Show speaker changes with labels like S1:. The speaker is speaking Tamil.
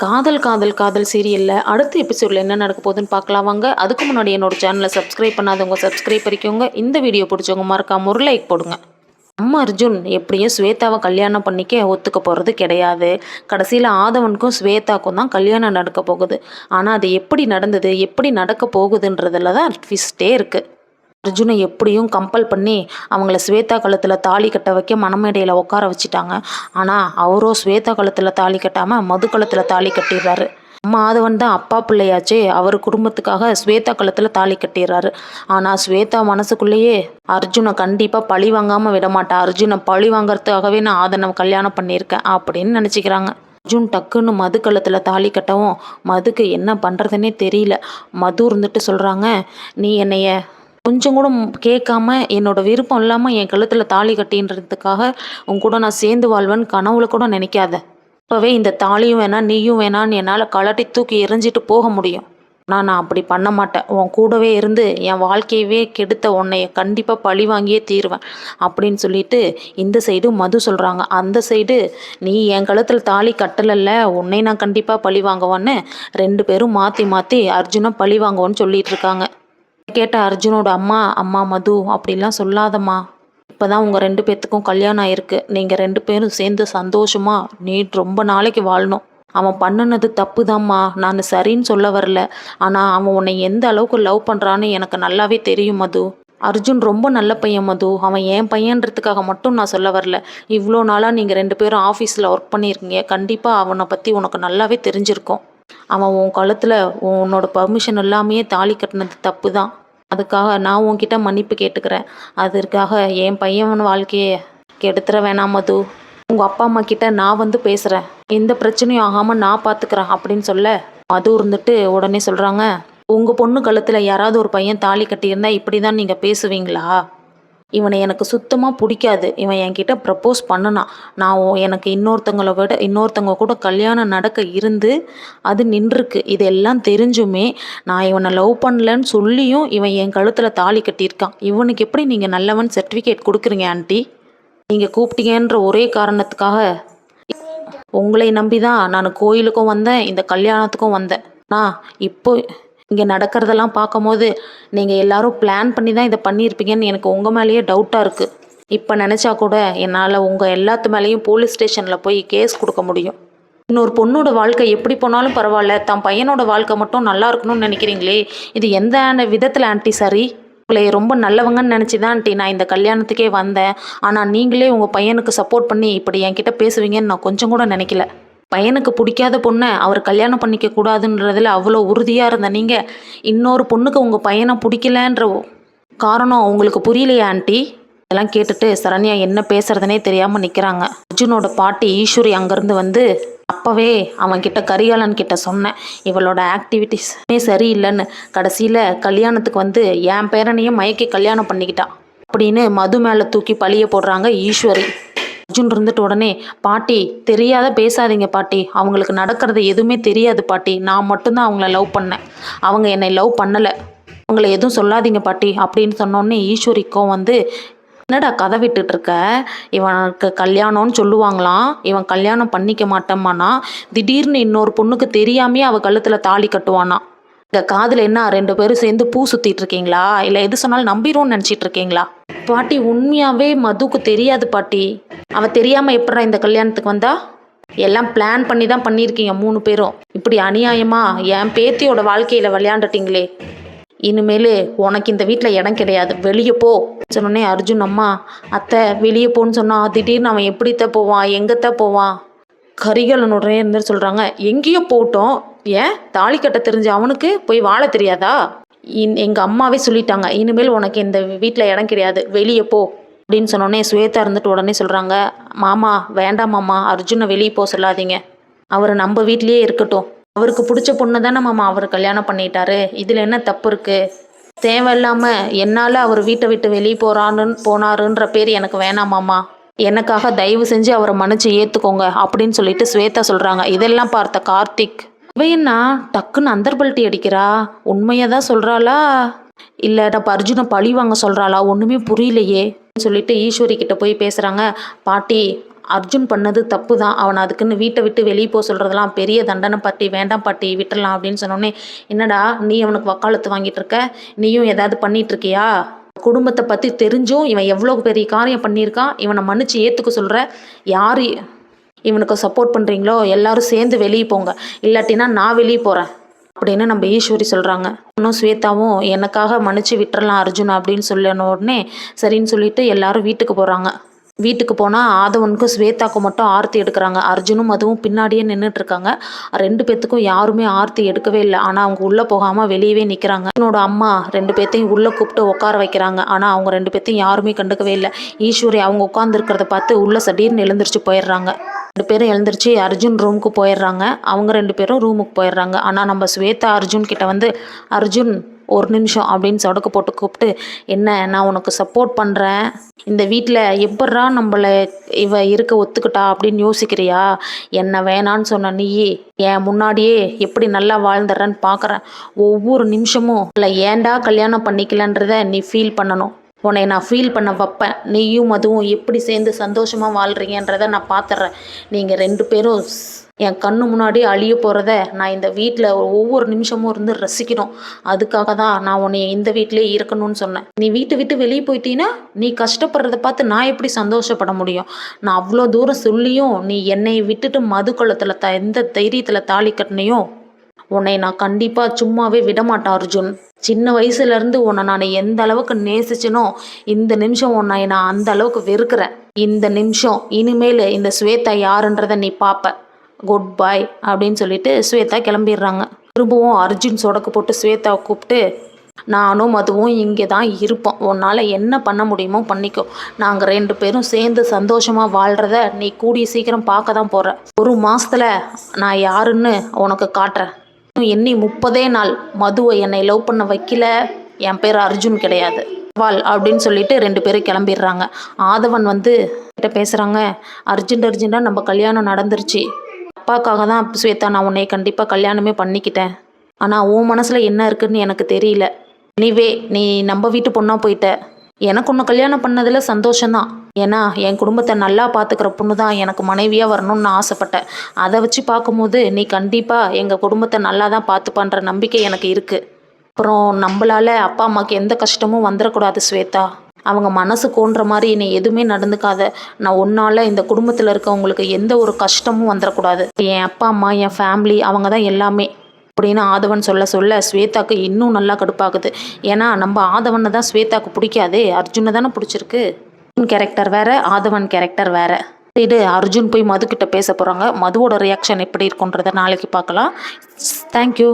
S1: காதல் காதல் காதல் சீரியல்ல அடுத்த எபிசோட்ல என்ன நடக்க போகுதுன்னு பார்க்கலாம் வாங்க. அதுக்கு முன்னாடி என்னோட சேனலை சப்ஸ்கிரைப் பண்ணாதவங்க சப்ஸ்கிரைப் பண்ணிக்கோங்க. இந்த வீடியோ பிடிச்சவங்க மறக்காம ஒரு லைக் போடுங்க. அம்மா அர்ஜுன் எப்படியும் ஸ்வேதாவை கல்யாணம் பண்ணிக்க ஒத்துக்க போகிறது கிடையாது. கடைசியில் ஆதவனுக்கும் ஸ்வேதாக்கும் தான் கல்யாணம் நடக்க போகுது. ஆனால் அது எப்படி நடந்தது, எப்படி நடக்க போகுதுன்றதுல தான் ட்விஸ்டே இருக்குது. அர்ஜுனை எப்படியும் கம்பல் பண்ணி அவங்கள ஸ்வேதா கழுத்தில் தாலி கட்ட வைக்க மணமேடையில் உட்கார வச்சுட்டாங்க. ஆனால் அவரோ ஸ்வேதா கழுத்தில் தாலி கட்டாமல் மது கழுத்தில் தாலி கட்டிடுறாரு. மாதவன் தான் அப்பா பிள்ளையாச்சே, அவர் குடும்பத்துக்காக ஸ்வேதா கழுத்தில் தாலி கட்டிடுறாரு. ஆனால் ஸ்வேதா மனசுக்குள்ளேயே அர்ஜுனை கண்டிப்பாக பழி வாங்காமல் விட மாட்டா, அர்ஜுனை பழி வாங்கறதுக்காகவே நான் ஆதனை கல்யாணம் பண்ணியிருக்கேன் அப்படின்னு நினச்சிக்கிறாங்க. அர்ஜுன் டக்குன்னு மது கழுத்தில் தாலி கட்டவும் மதுக்கு என்ன பண்ணுறதுனே தெரியல. மது இருந்துட்டு சொல்கிறாங்க, நீ என்னைய கொஞ்சம் கூட கேட்காம என்னோட விருப்பம் இல்லாமல் என் கழுத்தில் தாலி கட்டின்றதுக்காக உன் கூட நான் சேர்ந்து வாழ்வேன்னு கனவுல கூட நினைக்காத. இப்போவே இந்த தாலியும் வேணாம் நீயும் வேணான்னு என்னால் கலட்டி தூக்கி எரிஞ்சிட்டு போக முடியும். ஆனால் நான் அப்படி பண்ண மாட்டேன். உன் கூடவே இருந்து என் வாழ்க்கையவே கெடுத்த உன்னைய கண்டிப்பாக பழி வாங்கியே தீருவேன் அப்படின்னு சொல்லிட்டு இந்த சைடு மது சொல்கிறாங்க. அந்த சைடு நீ என் கழுத்தில் தாலி கட்டலைல்ல, உன்னை நான் கண்டிப்பாக பழி வாங்குவான்னு ரெண்டு பேரும் மாற்றி மாற்றி அர்ஜுனை பழி வாங்குவோன்னு சொல்லிட்டு இருக்காங்க. கேட்ட அர்ஜுனோட அம்மா மது அப்படிலாம் சொல்லாதம்மா, இப்போதான் உங்கள் ரெண்டு பேர்த்துக்கும் கல்யாணம் ஆயிருக்கு. நீங்கள் ரெண்டு பேரும் சேர்ந்து சந்தோஷமா நீ ரொம்ப நாளைக்கு வாழணும். அவன் பண்ணினது தப்பு தான்மா, நான் சரின்னு சொல்ல வரல. ஆனால் அவன் உன்னை எந்த அளவுக்கு லவ் பண்ணுறான்னு எனக்கு நல்லாவே தெரியும் மது. அர்ஜுன் ரொம்ப நல்ல பையன் மது, அவன் என் பையன்றதுக்காக மட்டும் நான் சொல்ல வரல. இவ்வளோ நாளாக நீங்கள் ரெண்டு பேரும் ஆஃபீஸில் ஒர்க் பண்ணியிருக்கீங்க, கண்டிப்பாக அவனை பற்றி உனக்கு நல்லாவே தெரிஞ்சிருக்கும். அவன் உன் கழுத்தில் உன்னோட பர்மிஷன் இல்லாமையே தாலி கட்டினது தப்பு தான். அதுக்காக நான் உன்கிட்ட மன்னிப்பு கேட்டுக்கிறேன். அதற்காக என் பையன் வாழ்க்கையை கெடுத்துற வேணாம் மது. உங்கள் அப்பா அம்மா கிட்ட நான் வந்து பேசுகிறேன், எந்த பிரச்சனையும் ஆகாமல் நான் பார்த்துக்கிறேன் அப்படின்னு சொல்ல மது இருந்துட்டு உடனே சொல்கிறாங்க, உங்கள் பொண்ணு கழுத்தில் யாராவது ஒரு பையன் தாலி கட்டியிருந்தா இப்படி தான் நீங்கள் பேசுவீங்களா? இவனை எனக்கு சுத்தமாக பிடிக்காது. இவன் என்கிட்ட ப்ரப்போஸ் பண்ணனான். நான் எனக்கு இன்னொருத்தவங்க கூட கல்யாணம் நடக்க இருந்து அது நின்றுருக்கு. இதெல்லாம் தெரிஞ்சுமே நான் இவனை லவ் பண்ணலன்னு சொல்லியும் இவன் என் கழுத்தில் தாலி கட்டியிருக்கான். இவனுக்கு எப்படி நீங்கள் நல்லவன் சர்டிஃபிகேட் கொடுக்குறீங்க ஆண்டி? நீங்கள் கூப்பிட்டீங்கன்ற ஒரே காரணத்துக்காக உங்களை நம்பி தான் நான் கோயிலுக்கும் வந்தேன், இந்த கல்யாணத்துக்கும் வந்தேன். நான் இப்போ இங்கே நடக்கிறதெல்லாம் பார்க்கும்போது நீங்கள் எல்லாரும் பிளான் பண்ணி தான் இதை பண்ணியிருப்பீங்கன்னு எனக்கு உங்கள் மேலேயே டவுட்டாக இருக்குது. இப்போ நினச்சா கூட என்னால் உங்கள் எல்லாத்து மேலேயும் போலீஸ் ஸ்டேஷனில் போய் கேஸ் கொடுக்க முடியும். இன்னொரு பொண்ணோட வாழ்க்கை எப்படி போனாலும் பரவாயில்ல, தன் பையனோட வாழ்க்கை மட்டும் நல்லா இருக்கணும்னு நினைக்கிறீங்களே, இது எந்த விதத்தில் ஆண்டி சரி? உங்களை ரொம்ப நல்லவங்கன்னு நினச்சி தான் ஆண்டி நான் இந்த கல்யாணத்துக்கே வந்தேன். ஆனால் நீங்களே உங்கள் பையனுக்கு சப்போர்ட் பண்ணி இப்படி என்கிட்ட பேசுவீங்கன்னு நான் கொஞ்சம் கூட நினைக்கல. பையனுக்கு பிடிக்காத பொண்ணை அவர் கல்யாணம் பண்ணிக்க கூடாதுன்றதுல அவ்வளோ உறுதியாக இருந்த நீங்கள் இன்னொரு பொண்ணுக்கு உங்கள் பையனை பிடிக்கலன்ற காரணம் உங்களுக்கு புரியலையா ஆண்டி? இதெல்லாம் கேட்டுட்டு சரண்யா என்ன பேசுறதுனே தெரியாமல் நிற்கிறாங்க. அர்ஜுனோட பாட்டி ஈஸ்வரி அங்கேருந்து வந்து, அப்போவே அவன்கிட்ட கரிகாலன் கிட்ட சொன்னேன், இவளோட ஆக்டிவிட்டிஸ்மே சரியில்லைன்னு. கடைசியில் கல்யாணத்துக்கு வந்து என் பேரனையும் மயக்கி கல்யாணம் பண்ணிக்கிட்டான் அப்படின்னு மது மேலே தூக்கி பழிய போடுறாங்க ஈஸ்வரி. அர்ஜுன் இருந்துட்டு உடனே, பாட்டி தெரியாத பேசாதீங்க பாட்டி, அவங்களுக்கு நடக்கிறது எதுவுமே தெரியாது பாட்டி, நான் மட்டும்தான் அவங்கள லவ் பண்ணேன், அவங்க என்னை லவ் பண்ணலை, அவங்கள எதுவும் சொல்லாதீங்க பாட்டி அப்படின்னு சொன்னோடனே ஈஸ்வரிக்கும் வந்து, என்னடா கதை விட்டுட்டு இருக்க, இவனுக்கு கல்யாணம்னு சொல்லுவாங்களாம், இவன் கல்யாணம் பண்ணிக்க மாட்டேம்மானா, திடீர்னு இன்னொரு பொண்ணுக்கு தெரியாமே அவள் கழுத்தில் தாலி கட்டுவானா. இந்த காதில் என்ன ரெண்டு பேரும் சேர்ந்து பூ சுற்றிட்டு இருக்கீங்களா, இல்லை எது சொன்னாலும் நம்பிடும்னு நினச்சிட்டு இருக்கீங்களா? பாட்டி உண்மையாகவே மதுக்கு தெரியாது பாட்டி, அவள் தெரியாமல் எப்படா இந்த கல்யாணத்துக்கு வந்தா? எல்லாம் பிளான் பண்ணி தான் பண்ணியிருக்கீங்க மூணு பேரும். இப்படி அநியாயமாக என் பேத்தியோட வாழ்க்கையில் விளையாண்டுட்டீங்களே, இனிமேல் உனக்கு இந்த வீட்டில் இடம் கிடையாது, வெளியே போ சொன்னோடனே அர்ஜுன் அம்மா, அத்தை வெளியே போன்னு சொன்னால் திடீர்னு அவன் எப்படித்தான் போவான், எங்கத்தான் போவான்? கரிகாலன் உடனே இருந்து சொல்கிறாங்க, எங்கேயோ போட்டோம், ஏன் தாலி கட்ட தெரிஞ்ச அவனுக்கு போய் வாழ தெரியாதா? எங்கள் அம்மாவே சொல்லிட்டாங்க, இனிமேல் உனக்கு இந்த வீட்டில் இடம் கிடையாது, வெளியே போ அப்படின்னு சொன்னோடனே ஸ்வேதா இருந்துட்டு உடனே சொல்கிறாங்க, மாமா வேண்டாம் மாமா, அர்ஜுனை வெளியே போக சொல்லாதீங்க, அவர் நம்ம வீட்லேயே இருக்கட்டும், அவருக்கு பிடிச்ச பொண்ணு தானே மாமா அவர் கல்யாணம் பண்ணிட்டாரு, இதில் என்ன தப்பு இருக்குது? தேவையில்லாமல் என்னால் அவர் வீட்டை விட்டு வெளியே போனாருன்ற பேர் எனக்கு வேணாம் மாமா, எனக்காக தயவு செஞ்சு அவரை மன்னிச்சு ஏற்றுக்கோங்க அப்படின்னு சொல்லிட்டு ஸ்வேதா சொல்கிறாங்க. இதெல்லாம் பார்த்த கார்த்திக், இவையன்னா டக்குன்னு அந்தர்பல்ட்டி அடிக்கிறா, உண்மையாக தான் சொல்கிறாளா இல்லை நம்ம அர்ஜுனை பழி வாங்க சொல்கிறாளா, ஒன்றுமே புரியலையே சொல்லிட்டு ஈஸ்வரி கிட்ட போய் பேசுகிறாங்க. பாட்டி அர்ஜுன் பண்ணது தப்பு தான், அவனை அதுக்குன்னு வீட்டை விட்டு வெளியே போக சொல்கிறதெல்லாம் பெரிய தண்டனை பாட்டி, வேண்டாம் பாட்டி விட்டுறலாம் அப்படின்னு சொன்னோடனே, என்னடா நீ அவனுக்கு வக்காலத்து வாங்கிட்டு இருக்க, நீயும் ஏதாவது பண்ணிட்டு இருக்கியா, குடும்பத்தை பற்றி தெரிஞ்சும் இவன் எவ்வளோ பெரிய காரியம் பண்ணியிருக்கான், இவனை மன்னிச்சு ஏற்றுக்க சொல்கிற, யார் இவனுக்கு சப்போர்ட் பண்ணுறீங்களோ எல்லாரும் சேர்ந்து வெளியே போங்க, இல்லாட்டினா நான் வெளியே போகிறேன் அப்படின்னு நம்ம ஈஸ்வரி சொல்கிறாங்க. இன்னும் ஸ்வேதாவும் எனக்காக மன்னிச்சு விட்டுறலாம் அர்ஜுன் அப்படின்னு சொல்லின உடனே சரின்னு சொல்லிட்டு எல்லாரும் வீட்டுக்கு போகிறாங்க. வீட்டுக்கு போனால் ஆதவனுக்கும் ஸ்வேதாவுக்கும் மட்டும் ஆர்த்தி எடுக்கிறாங்க. அர்ஜுனும் அதுவும் பின்னாடியே நின்றுட்டுருக்காங்க. 2 பேர்த்துக்கும் யாருமே ஆர்த்தி எடுக்கவே இல்லை. ஆனால் அவங்க உள்ளே போகாமல் வெளியவே நிற்கிறாங்க. என்னோட அம்மா 2 பேர்த்தையும் உள்ளே கூப்பிட்டு உட்கார வைக்கிறாங்க. ஆனால் அவங்க 2 பேர்த்தையும் யாருமே கண்டுக்கவே இல்லை. ஈஸ்வரி அவங்க உட்காந்துருக்கிறத பார்த்து உள்ளே சடீர்னு எழுந்திரிச்சு போயிடுறாங்க. 2 பேரும் எழுந்திரிச்சு அர்ஜுன் ரூமுக்கு போயிடுறாங்க. அவங்க 2 பேரும் ரூமுக்கு போயிடுறாங்க. ஆனால் நம்ம ஸ்வேதா அர்ஜுன் கிட்ட வந்து, அர்ஜுன் ஒரு நிமிஷம் அப்படின்னு சொடக்கு போட்டு கூப்பிட்டு, என்ன நான் உனக்கு சப்போர்ட் பண்ணுறேன், இந்த வீட்டில் எப்பட்றா நம்மளை இவ இருக்க ஒத்துக்கிட்டா அப்படின்னு யோசிக்கிறியா, என்ன வேணான்னு சொன்ன நீ என் முன்னாடியே எப்படி நல்லா வாழ்ந்துடுறேன்னு பார்க்குறேன், ஒவ்வொரு நிமிஷமும் இல்லை ஏன்டா கல்யாணம் பண்ணிக்கலன்றத நீ ஃபீல் பண்ணணும், உன்னை நான் ஃபீல் பண்ண வைப்பேன், நீயும் அதுவும் எப்படி சேர்ந்து சந்தோஷமாக வாழ்கிறீங்கன்றதை நான் பார்த்துட்றேன், நீங்கள் 2 பேரும் என் கண்ணு முன்னாடி அழிய போகிறத நான் இந்த வீட்டில் ஒவ்வொரு நிமிஷமும் இருந்து ரசிக்கணும், அதுக்காக தான் நான் உன்னை இந்த வீட்டிலே இருக்கணும்னு சொன்னேன், நீ வீட்டை விட்டு வெளியே போயிட்டீன்னா நீ கஷ்டப்படுறத பார்த்து நான் எப்படி சந்தோஷப்பட முடியும், நான் அவ்வளோ தூரம் சொல்லியும் நீ என்னை விட்டுட்டு மது குளத்தில் எந்த தைரியத்தில் தாலி கட்டினையோ உன்னை நான் கண்டிப்பாக சும்மாவே விடமாட்டேன் அர்ஜுன், சின்ன வயசுலேருந்து உன்னை நான் எந்த அளவுக்கு நேசிச்சனோ இந்த நிமிஷம் உன்னை நான் அந்த அளவுக்கு வெறுக்கிறேன், இந்த நிமிஷம் இனிமேல் இந்த ஸ்வேதா யாருன்றதை நீ பார்ப்ப, குட் பாய் அப்படின்னு சொல்லிட்டு ஸ்வேதா கிளம்பிடுறாங்க. திரும்பவும் அர்ஜுன் சொடக்கு போட்டு ஸ்வேதாவை கூப்பிட்டு, நானும் அதுவும் இங்கே தான் இருப்போம், உன்னால் என்ன பண்ண முடியுமோ பண்ணிக்கோ, நாங்கள் 2 பேரும் சேர்ந்து சந்தோஷமாக வாழ்கிறத நீ கூடிய சீக்கிரம் பார்க்க தான் போகிற, ஒரு மாதத்தில் நான் யாருன்னு உனக்கு காட்டுறேன், எண்ணி 30 நாள் மதுவை என்னை லவ் பண்ண வைக்கல, என் பேர் அர்ஜுன் கிடையாது வால் அப்படின்னு சொல்லிட்டு 2 பேரும் கிளம்பிடுறாங்க. ஆதவன் வந்து கிட்ட பேசுகிறாங்க, அர்ஜென்ட்டாக நம்ம கல்யாணம் நடந்துருச்சு, அப்பாக்காக தான் ஸ்வேதா நான் உன்னை கண்டிப்பாக கல்யாணமே பண்ணிக்கிட்டேன், ஆனால் உன் மனசில் என்ன இருக்குன்னு எனக்கு தெரியல, எனிவே நீ நம்ம வீட்டு பொண்ணாக போயிட்ட, எனக்கு ஒன்று கல்யாணம் பண்ணதில் சந்தோஷம்தான், ஏன்னா என் குடும்பத்தை நல்லா பார்த்துக்கிற பொண்ணு தான் எனக்கு மனைவியாக வரணும்னு நான் ஆசைப்பட்டேன், அதை வச்சு பார்க்கும்போது நீ கண்டிப்பாக எங்கள் குடும்பத்தை நல்லா தான் பார்த்துப்பான்ற நம்பிக்கை எனக்கு இருக்குது, அப்புறம் நம்மளால் அப்பா அம்மாவுக்கு எந்த கஷ்டமும் வந்துடக்கூடாது ஸ்வேதா, அவங்க மனசு கோன்ற மாதிரி நீ எதுவுமே நடந்துக்காத, நான் உன்னால் இந்த குடும்பத்தில் இருக்கவங்களுக்கு எந்த ஒரு கஷ்டமும் வந்துடக்கூடாது, என் அப்பா அம்மா என் ஃபேமிலி அவங்க தான் எல்லாமே அப்படின்னு ஆதவன் சொல்ல ஸ்வேதாவுக்கு இன்னும் நல்லா கடுப்பாகுது. ஏன்னா நம்ம ஆதவனை தான் ஸ்வேதாவுக்கு பிடிக்காதே, அர்ஜுனை தானே பிடிச்சிருக்கு, கேரக்டர் வேறு ஆதவன் கேரக்டர் வேறு. இது அர்ஜுன் போய் மதுக்கிட்ட பேச போகிறாங்க. மதுவோட ரியாக்ஷன் எப்படி இருக்குன்றதை நாளைக்கு பார்க்கலாம். தேங்க்யூ.